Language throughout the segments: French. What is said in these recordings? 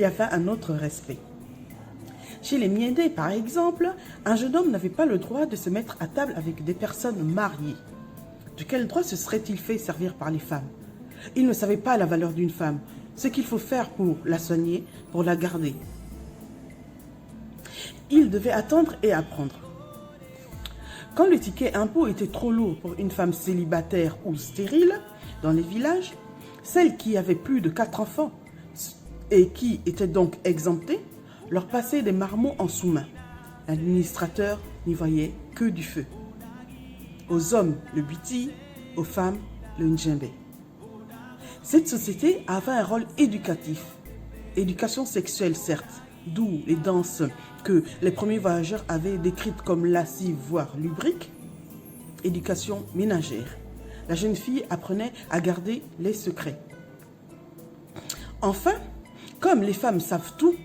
y avait un autre respect. Chez les Miendé, par exemple, un jeune homme n'avait pas le droit de se mettre à table avec des personnes mariées. De quel droit se serait-il fait servir par les femmes? Il ne savait pas la valeur d'une femme, ce qu'il faut faire pour la soigner, pour la garder. Il devait attendre et apprendre. Quand le ticket impôt était trop lourd pour une femme célibataire ou stérile dans les villages, celles qui avaient plus de 4 enfants et qui étaient donc exemptées, leur passaient des marmots en sous-main. L'administrateur n'y voyait que du feu. Aux hommes, le biti, aux femmes, le ndjembé. Cette société avait un rôle éducatif. Éducation sexuelle, certes, d'où les danses que les premiers voyageurs avaient décrites comme lascives, voire lubriques. Éducation ménagère. La jeune fille apprenait à garder les secrets. Enfin, comme les femmes savent tout,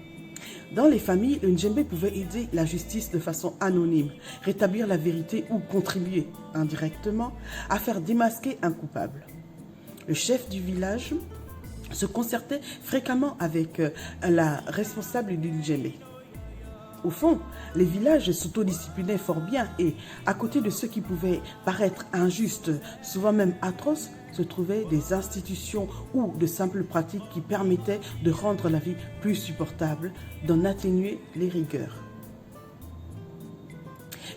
dans les familles, le ndjembé pouvait aider la justice de façon anonyme, rétablir la vérité ou contribuer indirectement à faire démasquer un coupable. Le chef du village se concertait fréquemment avec la responsable du ndjembé. Au fond, les villages s'autodisciplinaient fort bien et, à côté de ce qui pouvait paraître injuste, souvent même atroce, se trouvaient des institutions ou de simples pratiques qui permettaient de rendre la vie plus supportable, d'en atténuer les rigueurs.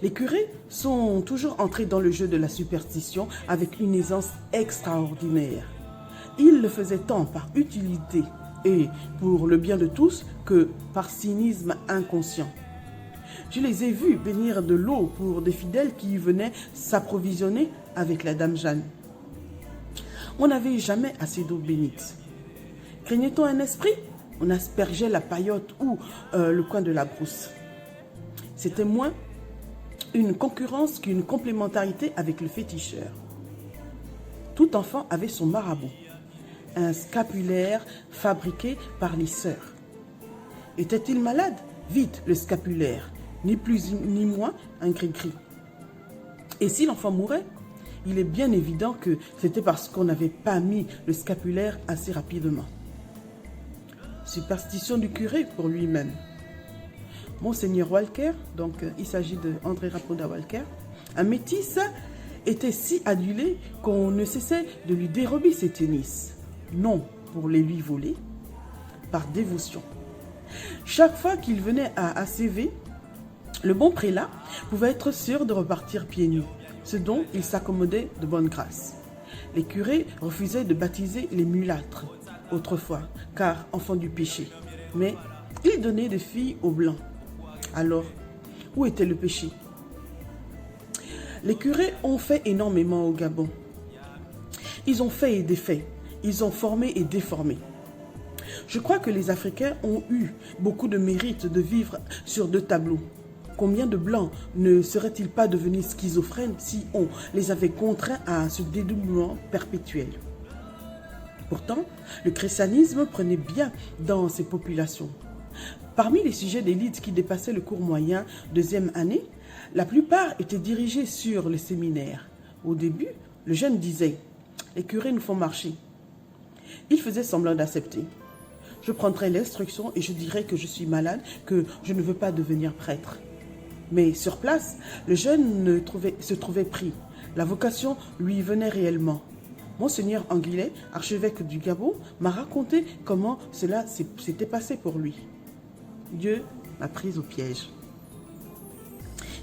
Les curés sont toujours entrés dans le jeu de la superstition avec une aisance extraordinaire. Ils le faisaient tant par utilité et pour le bien de tous que par cynisme inconscient. Je les ai vus bénir de l'eau pour des fidèles qui venaient s'approvisionner avec la Dame Jeanne. On n'avait jamais assez d'eau bénite. Craignait-on un esprit? On aspergeait la paillote ou le coin de la brousse. C'était moins une concurrence qu'une complémentarité avec le féticheur. Tout enfant avait son marabout, un scapulaire fabriqué par les sœurs. Était-il malade? Vite, le scapulaire, ni plus ni moins un gris-gris. Et si l'enfant mourait? Il est bien évident que c'était parce qu'on n'avait pas mis le scapulaire assez rapidement. Superstition du curé pour lui-même. Monseigneur Walker, donc il s'agit de André Rapoda Walker, un métis, était si adulé qu'on ne cessait de lui dérober ses tennis. Non pour les lui voler, par dévotion. Chaque fois qu'il venait à ACV, le bon prélat pouvait être sûr de repartir pieds nus, ce dont il s'accommodait de bonne grâce. Les curés refusaient de baptiser les mulâtres, autrefois, car enfants du péché. Mais ils donnaient des filles aux blancs. Alors, où était le péché? Les curés ont fait énormément au Gabon. Ils ont fait et défait. Ils ont formé et déformé. Je crois que les Africains ont eu beaucoup de mérite de vivre sur 2 tableaux. Combien de Blancs ne seraient-ils pas devenus schizophrènes si on les avait contraints à ce dédoublement perpétuel? Pourtant, le christianisme prenait bien dans ces populations. Parmi les sujets d'élite qui dépassaient le cours moyen, 2e année, la plupart étaient dirigés sur les séminaires. Au début, le jeune disait « Les curés nous font marcher ». Il faisait semblant d'accepter. Je prendrai l'instruction et je dirai que je suis malade, que je ne veux pas devenir prêtre. Mais sur place, le jeune se trouvait pris. La vocation lui venait réellement. Monseigneur Anguillet, archevêque du Gabon, m'a raconté comment cela s'était passé pour lui. Dieu m'a prise au piège.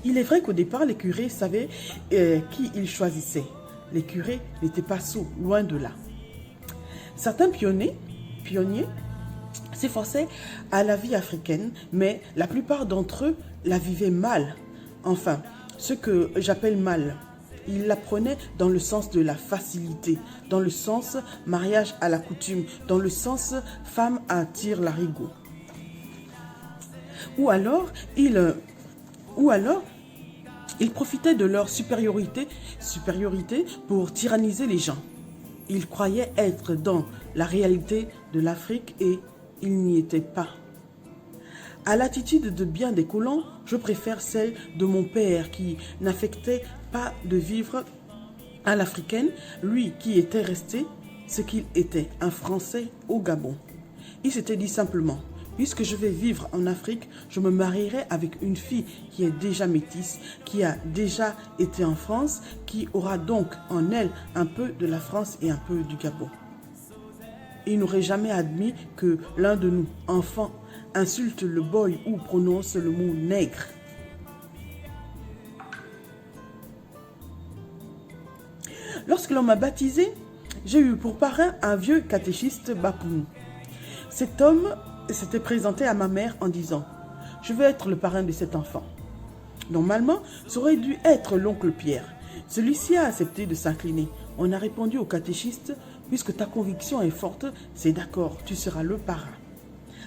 Il est vrai qu'au départ, les curés savaient qui ils choisissaient. Les curés n'étaient pas sots, loin de là. Certains pionniers s'efforçaient à la vie africaine, mais la plupart d'entre eux la vivaient mal. Enfin, ce que j'appelle mal. Ils la prenaient dans le sens de la facilité, dans le sens mariage à la coutume, dans le sens femme attire l'arigot. Ou alors, ils profitaient de leur supériorité pour tyranniser les gens. Ils croyaient être dans la réalité de l'Afrique et ils n'y étaient pas. À l'attitude de bien des colons, je préfère celle de mon père qui n'affectait pas de vivre à l'africaine, lui qui était resté ce qu'il était, un Français au Gabon. Il s'était dit simplement, Puisque je vais vivre en Afrique, je me marierai avec une fille qui est déjà métisse, qui a déjà été en France, qui aura donc en elle un peu de la France et un peu du Gabon. Il n'aurait jamais admis que l'un de nous, enfants, insulte le boy ou prononce le mot nègre. Lorsque l'on m'a baptisé, j'ai eu pour parrain un vieux catéchiste Bapoun. Cet homme s'était présenté à ma mère en disant « Je veux être le parrain de cet enfant ». Normalement, ça aurait dû être l'oncle Pierre. Celui-ci a accepté de s'incliner. On a répondu au catéchiste « Puisque ta conviction est forte, c'est d'accord, tu seras le parrain ».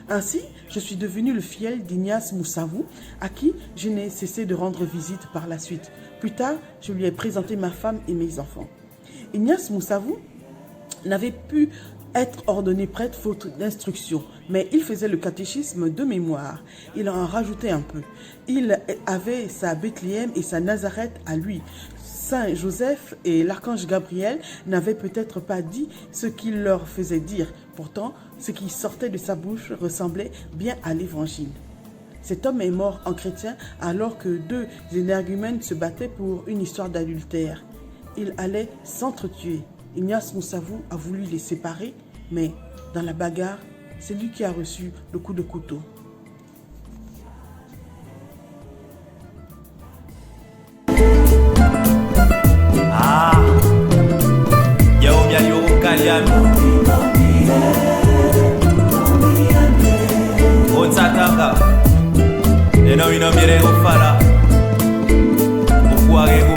Ainsi, je suis devenu le fiel d'Ignace Moussavou, à qui je n'ai cessé de rendre visite par la suite. Plus tard, je lui ai présenté ma femme et mes enfants. Ignace Moussavou n'avait pu être ordonné prêtre faute d'instruction, mais il faisait le catéchisme de mémoire. Il en rajoutait un peu. Il avait sa Bethléem et sa Nazareth à lui. Saint Joseph et l'archange Gabriel n'avaient peut-être pas dit ce qu'il leur faisait dire. Pourtant, ce qui sortait de sa bouche ressemblait bien à l'évangile. Cet homme est mort en chrétien alors que deux énergumènes se battaient pour une histoire d'adultère. Ils allaient s'entretuer. Ignace Moussavou a voulu les séparer, mais dans la bagarre, c'est lui qui a reçu le coup de couteau. Ah, Onsatanga, eno ino mire ufala, ukuage